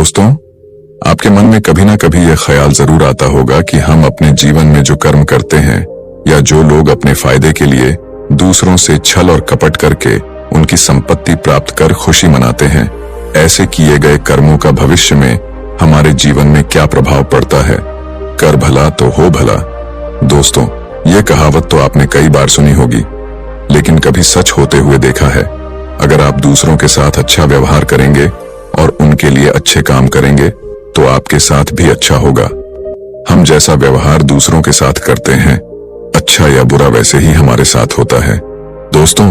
दोस्तों, आपके मन में कभी ना कभी यह ख्याल जरूर आता होगा कि हम अपने जीवन में जो कर्म करते हैं या जो लोग अपने फायदे के लिए दूसरों से छल और कपट करके उनकी संपत्ति प्राप्त कर खुशी मनाते हैं, ऐसे किए गए कर्मों का भविष्य में हमारे जीवन में क्या प्रभाव पड़ता है। कर भला तो हो भला। दोस्तों, यह कहावत तो आपने कई बार सुनी होगी, लेकिन कभी सच होते हुए देखा है? अगर आप दूसरों के साथ अच्छा व्यवहार करेंगे और उनके लिए अच्छे काम करेंगे तो आपके साथ भी अच्छा होगा। हम जैसा व्यवहार दूसरों के साथ करते हैं, अच्छा या बुरा वैसे ही हमारे साथ होता है। दोस्तों,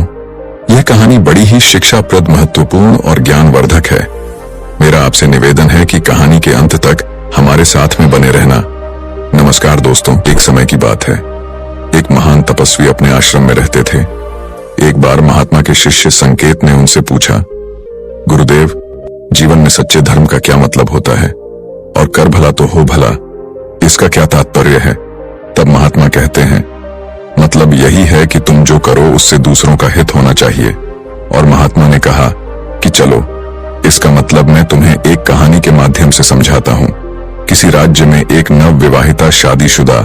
यह कहानी बड़ी ही शिक्षाप्रद, महत्वपूर्ण और ज्ञानवर्धक है। मेरा आपसे निवेदन है कि कहानी के अंत तक हमारे साथ में बने रहना। नमस्कार दोस्तों, एक समय की बात है। एक महान तपस्वी अपने आश्रम में रहते थे। एक बार महात्मा के शिष्य संकेत ने उनसे पूछा, गुरुदेव, जीवन में सच्चे धर्म का क्या मतलब होता है? और कर भला तो हो भला, इसका क्या तात्पर्य है? तब महात्मा कहते हैं, मतलब यही है कि तुम जो करो उससे दूसरों का हित होना चाहिए। और महात्मा ने कहा कि चलो, इसका मतलब मैं तुम्हें एक कहानी के माध्यम से समझाता हूं। किसी राज्य में एक नव विवाहिता शादीशुदा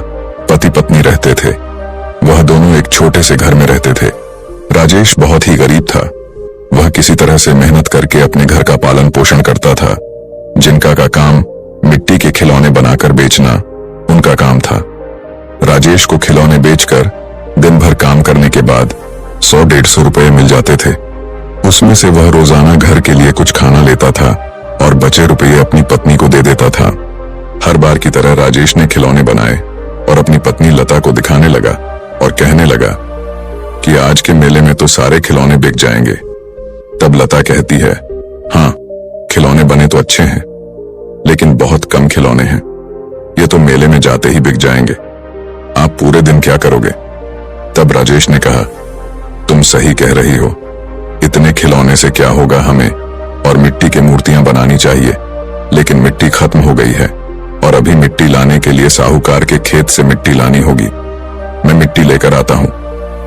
पति पत्नी रहते थे। वह दोनों एक छोटे से घर में रहते थे। राजेश बहुत ही गरीब था। वह किसी तरह से मेहनत करके अपने घर का पालन पोषण करता था। जिनका का काम मिट्टी के खिलौने बनाकर बेचना उनका काम था। राजेश को खिलौने बेचकर दिन भर काम करने के बाद 100-150 रुपए मिल जाते थे। उसमें से वह रोजाना घर के लिए कुछ खाना लेता था और बचे रुपये अपनी पत्नी को दे देता था। हर बार की तरह राजेश ने खिलौने बनाए और अपनी पत्नी लता को दिखाने लगा और कहने लगा कि आज के मेले में तो सारे खिलौने बिक जाएंगे। तब लता कहती है, हाँ, खिलौने बने तो अच्छे हैं, लेकिन बहुत कम खिलौने हैं। ये तो मेले में जाते ही बिक जाएंगे। आप पूरे दिन क्या करोगे? तब राजेश ने कहा, तुम सही कह रही हो, इतने खिलौने से क्या होगा हमें, और मिट्टी की मूर्तियां बनानी चाहिए, लेकिन मिट्टी खत्म हो गई है और अभी मिट्टी लाने के लिए साहूकार के खेत से मिट्टी लानी होगी। मैं मिट्टी लेकर आता हूं,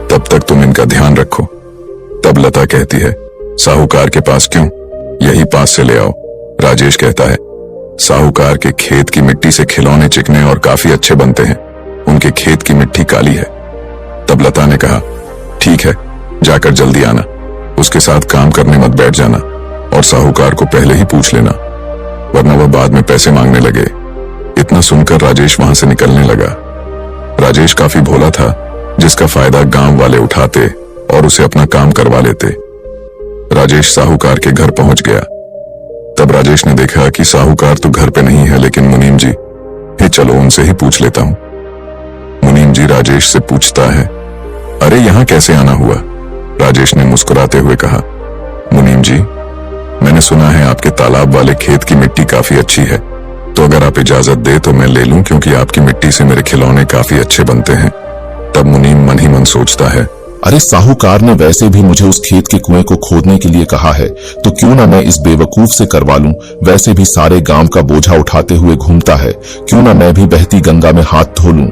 तब तक तुम इनका ध्यान रखो। तब लता कहती है, साहूकार के पास क्यों, यही पास से ले आओ। राजेश कहता है, साहूकार के खेत की मिट्टी से खिलौने चिकने और काफी अच्छे बनते हैं। उनके खेत की मिट्टी काली है। तब लता ने कहा, ठीक है, जाकर जल्दी आना, उसके साथ काम करने मत बैठ जाना और साहूकार को पहले ही पूछ लेना, वरना वह बाद में पैसे मांगने लगे। इतना सुनकर राजेश वहां से निकलने लगा। राजेश काफी भोला था, जिसका फायदा गांव वाले उठाते और उसे अपना काम करवा लेते। राजेश साहूकार के घर पहुंच गया। तब राजेश ने देखा कि साहूकार तो घर पे नहीं है, लेकिन मुनीम जी, हे चलो उनसे ही पूछ लेता हूं। मुनीम जी राजेश से पूछता है, अरे यहां कैसे आना हुआ? राजेश ने मुस्कुराते हुए कहा, मुनीम जी, मैंने सुना है आपके तालाब वाले खेत की मिट्टी काफी अच्छी है, तो अगर आप इजाजत दे तो मैं ले लूं, क्योंकि आपकी मिट्टी से मेरे खिलौने काफी अच्छे बनते हैं। तब मुनीम मन ही मन सोचता है, अरे साहूकार ने वैसे भी मुझे उस खेत के कुएं को खोदने के लिए कहा है, तो क्यों ना मैं इस बेवकूफ से करवा लूं। वैसे भी सारे गांव का बोझा उठाते हुए घूमता है, क्यों ना मैं भी बहती गंगा में हाथ धो लूं।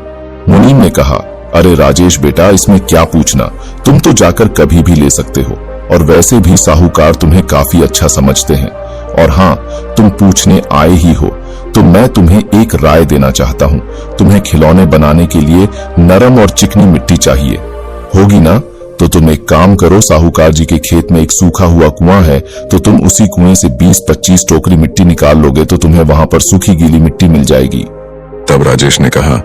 मुनीम ने कहा, अरे राजेश बेटा, इसमें क्या पूछना, तुम तो जाकर कभी भी ले सकते हो, और वैसे भी साहूकार तुम्हें काफी अच्छा समझते हैं। और हाँ, तुम पूछने आए ही हो तो मैं तुम्हें एक राय देना चाहता हूँ। तुम्हें खिलौने बनाने के लिए नरम और चिकनी मिट्टी चाहिए होगी ना? तो तुम एक काम करो, साहूकार जी के खेत में एक सूखा हुआ कुआं है, तो तुम उसी कुएं से 20-25 टोकरी मिट्टी निकाल लोगे तो तुम्हें वहां पर सूखी गीली मिट्टी मिल जाएगी। तब राजेश ने कहा,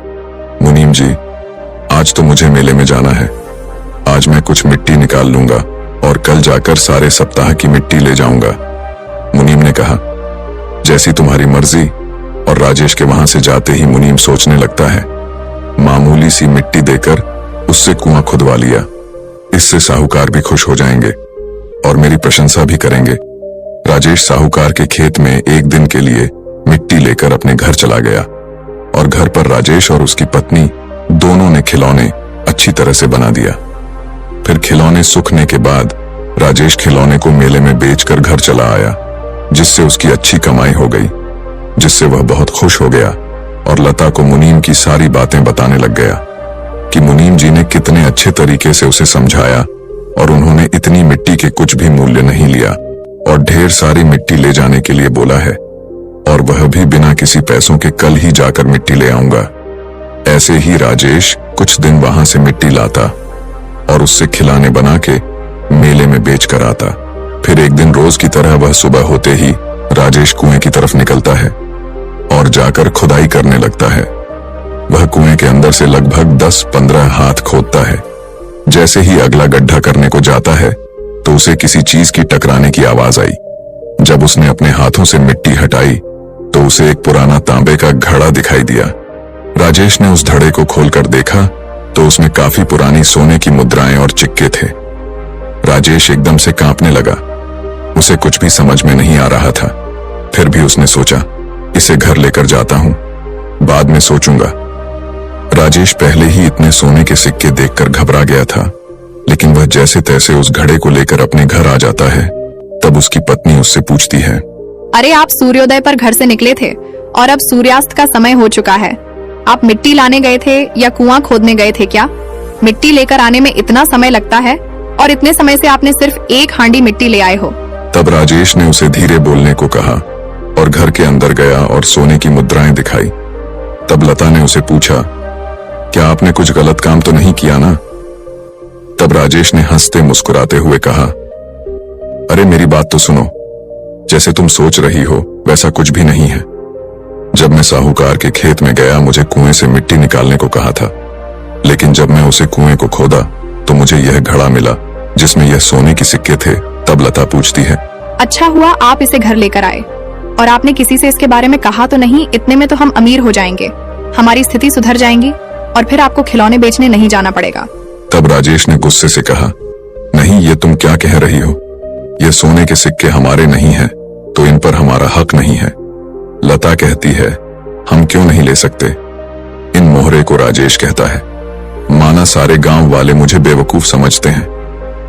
मुनीम जी, आज तो मुझे मेले में जाना है। आज मैं कुछ मिट्टी निकाल लूंगा और कल जाकर सारे सप्ताह की मिट्टी ले जाऊंगा। मुनीम ने कहा, जैसी तुम्हारी मर्जी। और राजेश के वहां से जाते ही मुनीम सोचने लगता है, मामूली सी मिट्टी देकर उससे कुआं खुदवा लिया, इससे साहूकार भी खुश हो जाएंगे और मेरी प्रशंसा भी करेंगे। राजेश साहूकार के खेत में एक दिन के लिए मिट्टी लेकर अपने घर चला गया और घर पर राजेश और उसकी पत्नी दोनों ने खिलौने अच्छी तरह से बना दिया। फिर खिलौने सूखने के बाद राजेश खिलौने को मेले में बेचकर घर चला आया, जिससे उसकी अच्छी कमाई हो गई, जिससे वह बहुत खुश हो गया और लता को मुनीम की सारी बातें बताने लग गया कि मुनीम जी ने कितने अच्छे तरीके से उसे समझाया और उन्होंने इतनी मिट्टी के कुछ भी मूल्य नहीं लिया और ढेर सारी मिट्टी ले जाने के लिए बोला है। और वह भी बिना किसी पैसों के कल ही जाकर मिट्टी ले आऊंगा। ऐसे ही राजेश कुछ दिन वहां से मिट्टी लाता और उससे खिलौने बना के मेले में बेच कर आता। फिर एक दिन रोज की तरह वह सुबह होते ही राजेश कुएं की तरफ निकलता है और जाकर खुदाई करने लगता है। वह कुएं के अंदर से लगभग 10-15 हाथ खोदता है। जैसे ही अगला गड्ढा करने को जाता है तो उसे किसी चीज की टकराने की आवाज आई। जब उसने अपने हाथों से मिट्टी हटाई तो उसे एक पुराना तांबे का घड़ा दिखाई दिया। राजेश ने उस घड़े को खोलकर देखा तो उसमें काफी पुरानी सोने की मुद्राएं और सिक्के थे। राजेश एकदम से कांपने लगा। उसे कुछ भी समझ में नहीं आ रहा था। फिर भी उसने सोचा, इसे घर लेकर जाता हूं, बाद में सोचूंगा। राजेश पहले ही इतने सोने के सिक्के देखकर घबरा गया था, लेकिन वह जैसे तैसे उस घड़े को लेकर अपने घर आ जाता है। तब उसकी पत्नी उससे पूछती है, अरे आप सूर्योदय पर घर से निकले थे और अब सूर्यास्त का समय हो चुका है। आप मिट्टी लाने गए थे या कुआं खोदने गए थे क्या? मिट्टी लेकर आने में इतना समय लगता है और इतने समय से आपने सिर्फ एक हांडी मिट्टी ले आए हो। तब राजेश ने उसे धीरे बोलने को कहा और घर के अंदर गया और सोने की मुद्राएं दिखाई। तब लता ने उसे पूछा, क्या आपने कुछ गलत काम तो नहीं किया ना? तब राजेश ने हंसते मुस्कुराते हुए कहा, अरे मेरी बात तो सुनो, जैसे तुम सोच रही हो वैसा कुछ भी नहीं है। जब मैं साहूकार के खेत में गया मुझे कुएं से मिट्टी निकालने को कहा था, लेकिन जब मैं उसे कुएं को खोदा तो मुझे यह घड़ा मिला जिसमें यह सोने के सिक्के थे। तब लता पूछती है, अच्छा हुआ आप इसे घर लेकर आए और आपने किसी से इसके बारे में कहा तो नहीं? इतने में तो हम अमीर हो जाएंगे, हमारी स्थिति सुधर जाएंगी और फिर आपको खिलौने बेचने नहीं जाना पड़ेगा। तब राजेश ने गुस्से से कहा, नहीं, ये तुम क्या कह रही हो? ये सोने के सिक्के हमारे नहीं हैं, तो इन पर हमारा हक नहीं है। लता कहती है, हम क्यों नहीं ले सकते? इन मोहरे को राजेश कहता है। माना सारे गांव वाले मुझे बेवकूफ समझते हैं,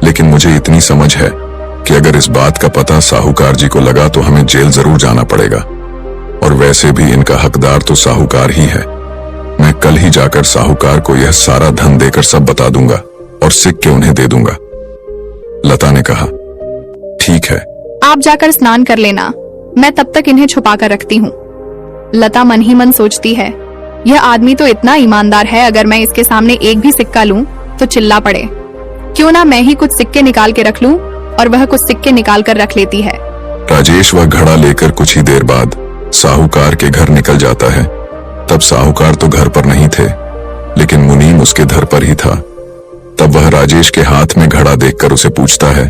लेकिन मुझे इतनी समझ है कि अगर इस बात का पता साहूकार जी को लगा तो हमें जेल जरूर जाना पड़ेगा। और वैसे भी इनका हकदार तो साहूकार ही है। मैं कल ही जाकर साहूकार को यह सारा धन देकर सब बता दूंगा और सिक्के उन्हें दे दूंगा। लता ने कहा, ठीक है, आप जाकर स्नान कर लेना, मैं तब तक इन्हें छुपा कर रखती हूँ। लता मन ही मन सोचती है, यह आदमी तो इतना ईमानदार है, अगर मैं इसके सामने एक भी सिक्का लूं तो चिल्ला पड़े। क्यों ना मैं ही कुछ सिक्के निकाल के रख लूं और वह कुछ सिक्के निकाल कर रख लेती है। राजेश वह घड़ा लेकर कुछ ही देर बाद साहूकार के घर निकल जाता है। तब साहूकार तो घर पर नहीं थे, लेकिन मुनीम उसके घर पर ही था। तब वह राजेश के हाथ में घड़ा देखकर उसे पूछता है,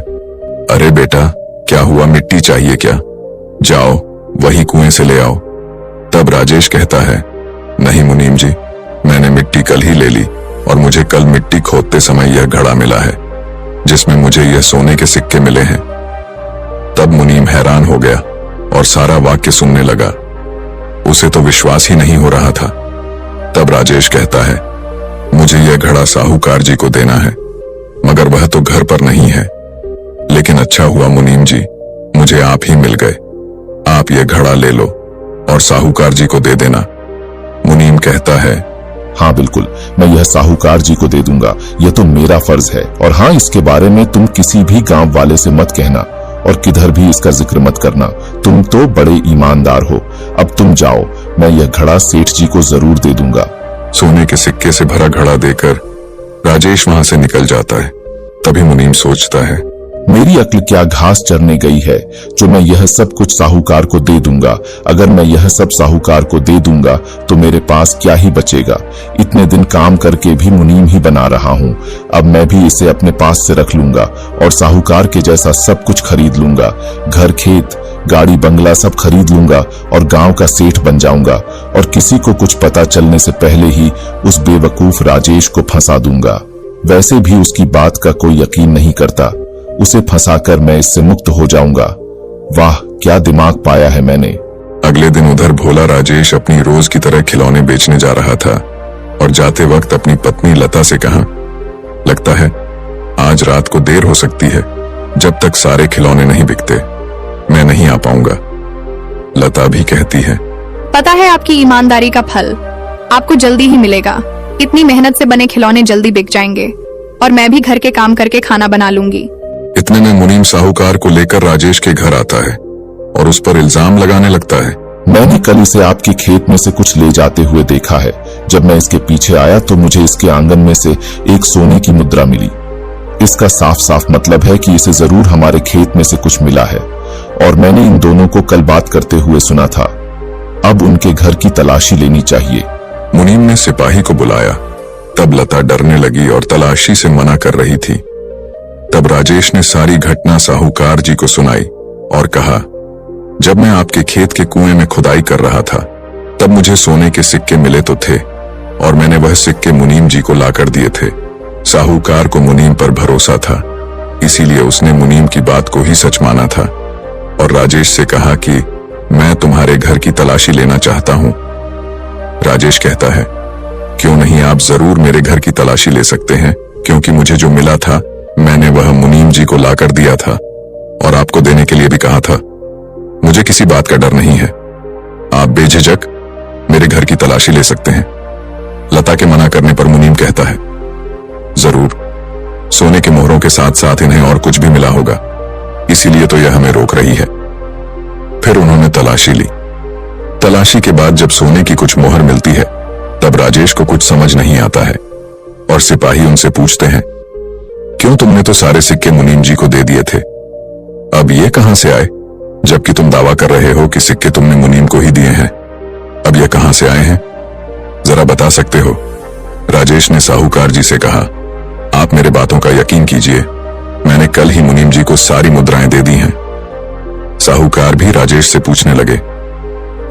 अरे बेटा, क्या हुआ, मिट्टी चाहिए क्या? जाओ वही कुएं से ले आओ। तब राजेश कहता है, नहीं मुनीम जी, मैंने मिट्टी कल ही ले ली और मुझे कल मिट्टी खोदते समय यह घड़ा मिला है जिसमें मुझे यह सोने के सिक्के मिले हैं। तब मुनीम हैरान हो गया और सारा वाक्य सुनने लगा। उसे तो विश्वास ही नहीं हो रहा था। तब राजेश कहता है, मुझे यह घड़ा साहूकार जी को देना है, मगर वह तो घर पर नहीं है। लेकिन अच्छा हुआ मुनीम जी, मुझे आप ही मिल गए। आप यह घड़ा ले लो और साहूकार जी को दे देना। मुनीम कहता है, हाँ बिल्कुल, मैं यह साहूकार जी को दे दूंगा, यह तो मेरा फर्ज है। और हाँ, इसके बारे में तुम किसी भी गांव वाले से मत कहना और किधर भी इसका जिक्र मत करना। तुम तो बड़े ईमानदार हो। अब तुम जाओ, मैं यह घड़ा सेठ जी को जरूर दे दूंगा। सोने के सिक्के से भरा घड़ा देकर राजेश वहां से निकल जाता है। तभी मुनीम सोचता है, मेरी अक्ल क्या घास चरने गई है जो मैं यह सब कुछ साहूकार को दे दूंगा। अगर मैं यह सब साहूकार को दे दूंगा तो मेरे पास क्या ही बचेगा। इतने दिन काम करके भी मुनीम ही बना रहा हूँ। अब मैं भी इसे अपने पास से रख लूंगा और साहूकार के जैसा सब कुछ खरीद लूंगा। घर, खेत, गाड़ी, बंगला सब खरीद लूंगा और गांव का सेठ बन जाऊंगा और किसी को कुछ पता चलने से पहले ही उस बेवकूफ राजेश को फंसा दूंगा। वैसे भी उसकी बात का कोई यकीन नहीं करता। उसे फंसाकर मैं इससे मुक्त हो जाऊंगा। वाह, क्या दिमाग पाया है मैंने। अगले दिन उधर भोला राजेश अपनी रोज की तरह खिलौने बेचने जा रहा था और जाते वक्त अपनी पत्नी लता से कहा, लगता है आज रात को देर हो सकती है। जब तक सारे खिलौने नहीं बिकते मैं नहीं आ पाऊंगा। लता भी कहती है, पता है आपकी ईमानदारी का फल आपको जल्दी ही मिलेगा। इतनी मेहनत से बने खिलौने जल्दी बिक जाएंगे और मैं भी घर के काम करके खाना बना लूंगी। इतने में मुनीम साहूकार को लेकर राजेश के घर आता है और उस पर इल्जाम लगाने लगता है मैंने कल इसे आपके खेत में से कुछ ले जाते हुए देखा है। जब मैं इसके पीछे आया तो मुझे इसके आंगन में से एक सोने की मुद्रा मिली। इसका साफ साफ मतलब है कि इसे जरूर हमारे खेत में से कुछ मिला है और मैंने इन दोनों को कल बात करते हुए सुना था। अब उनके घर की तलाशी लेनी चाहिए। मुनीम ने सिपाही को बुलाया। तब लता डरने लगी और तलाशी से मना कर रही थी। तब राजेश ने सारी घटना साहूकार जी को सुनाई और कहा, जब मैं आपके खेत के कुएं में खुदाई कर रहा था तब मुझे सोने के सिक्के मिले तो थे और मैंने वह सिक्के मुनीम जी को लाकर दिए थे। साहूकार को मुनीम पर भरोसा था, इसीलिए उसने मुनीम की बात को ही सच माना था और राजेश से कहा कि मैं तुम्हारे घर की तलाशी लेना चाहता हूं। राजेश कहता है, क्यों नहीं, आप जरूर मेरे घर की तलाशी ले सकते हैं, क्योंकि मुझे जो मिला था मैंने वह मुनीम जी को लाकर दिया था और आपको देने के लिए भी कहा था। मुझे किसी बात का डर नहीं है, आप बेझिझक मेरे घर की तलाशी ले सकते हैं। लता के मना करने पर मुनीम कहता है, जरूर, सोने के मोहरों के साथ साथ इन्हें और कुछ भी मिला होगा, इसीलिए तो यह हमें रोक रही है। फिर उन्होंने तलाशी ली। तलाशी के बाद जब सोने की कुछ मोहर मिलती है तब राजेश को कुछ समझ नहीं आता है और सिपाही उनसे पूछते हैं, क्यों तुमने तो सारे सिक्के मुनीम जी को दे दिए थे, अब ये कहां से आए, जबकि तुम दावा कर रहे हो कि सिक्के तुमने मुनीम को ही दिए हैं। अब ये कहां से आए हैं, जरा बता सकते हो? राजेश ने साहूकार जी से कहा, आप मेरे बातों का यकीन कीजिए, मैंने कल ही मुनीम जी को सारी मुद्राएं दे दी हैं। साहूकार भी राजेश से पूछने लगे,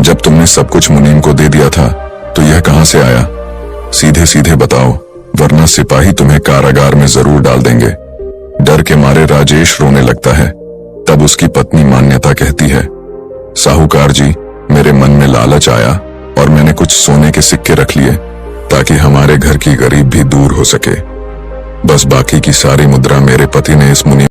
जब तुमने सब कुछ मुनीम को दे दिया था तो यह कहां से आया, सीधे सीधे बताओ, वरना सिपाही तुम्हें कारागार में जरूर डाल देंगे। डर के मारे राजेश रोने लगता है। तब उसकी पत्नी मान्यता कहती है, साहूकार जी, मेरे मन में लालच आया और मैंने कुछ सोने के सिक्के रख लिए ताकि हमारे घर की गरीब भी दूर हो सके। बस बाकी की सारी मुद्रा मेरे पति ने इस मुनीम